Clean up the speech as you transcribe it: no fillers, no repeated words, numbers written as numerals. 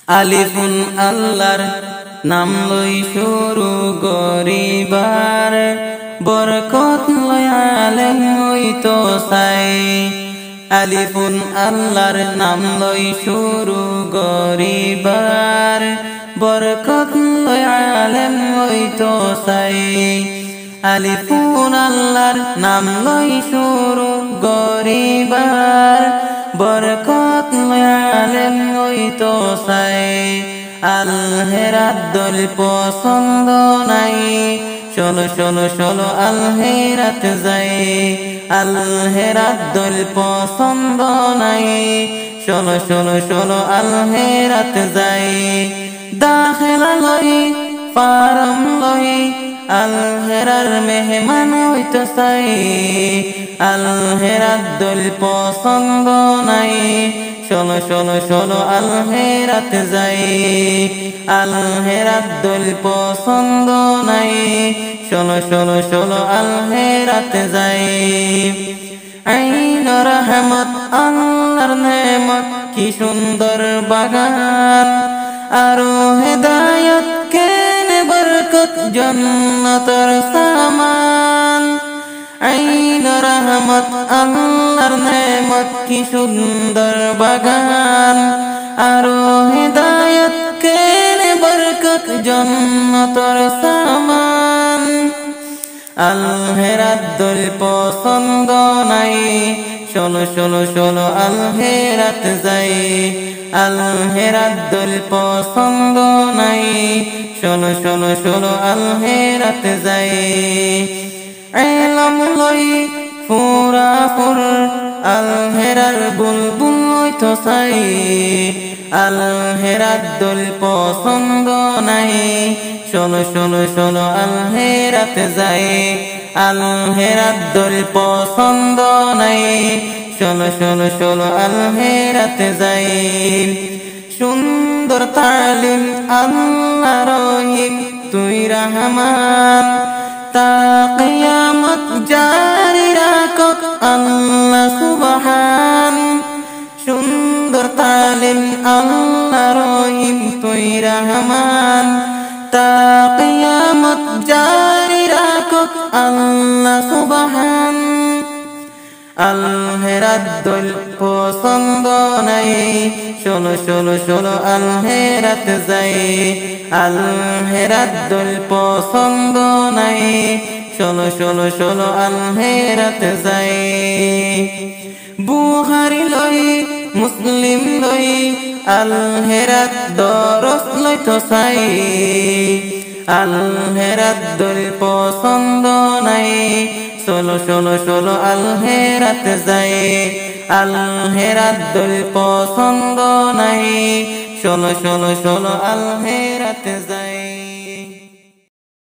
আলিফুন আল্লাহর নাম লই শুরু গরিবার বরকত লই আলেম হইতো চাই। আলিফুন আল্লাহর নাম লই শুরু গরিবার বরকত লই আলেম হইতো চাই। আলিফুন আল্লাহর নাম লই শুরু গরিবার বরকত লই আলেম হইতো চাই। আল হেরাত দল পছন্দ নাই, চলো চলো চলো আল হেরাত যাই। আল হেরাত দল পছন্দ নাই, চলো চলো চলো আল হেরাত যাই। দাখিলা লই ফারম লই আল হেরার মেহমান হইতো চাই। আল হেরাত দল পছন্দ নাই, চলো চলো চলো আল হেরাত যাই। আল হেরাত দল পছন্দ নাই, চলো চলো চলো আল হেরাত যাই। আইন রহমত আল্লাহর নেমত কি সুন্দর বাগান, আরো হেদায়ত কেন বরকত জান্নাতের সামান। আইন রহমত আল্লাহর নেমত কি সুন্দর বাগান, আরো হেদায়ত কেন বরকত জান্নাতের সামান। আল হেরাত দল পছন্দ নাই, চলো চলো চলো আল হেরাত যাই। আল হেরাত দল পছন্দ নাই, চলো চলো চলো আল হেরাত যাই। এলাম লই ফুরাফুর আল হেরার বুলবুল হইতো চাই। আল হেরাত দল পছন্দ নাই, চলো চলো চলো আল হেরাত যাই। আল হেরাত দল পছন্দ নাই, চলো চলো চলো আল হেরাত যাই। সুন্দর তালিম আল্লাহ রহিম তুই রহমান, তা কিয়ামত জারি রাখক আল্লাহ সুবহান। সুন্দর তালিম আল্লাহ রহিম তুই রহমান, তা কিয়ামত জারি রাখক আল্লাহ সুবহান। আল হেরাত দল পছন্দ নাই, চলো চলো চলো আল হেরাত যাই। আল হেরাত দল পছন্দ নাই, চলো চলো চলো আল হেরাত যাই। বুখারী লই মুসলিম লই আল হেরাত দরস লইতো চাই। আল হেরাত দল পছন্দ নাই, চলো চলো চলো আল হেরাত যাই। আল হেরাত দল পছন্দ নাই, চলো চলো চলো আল হেরাত যাই।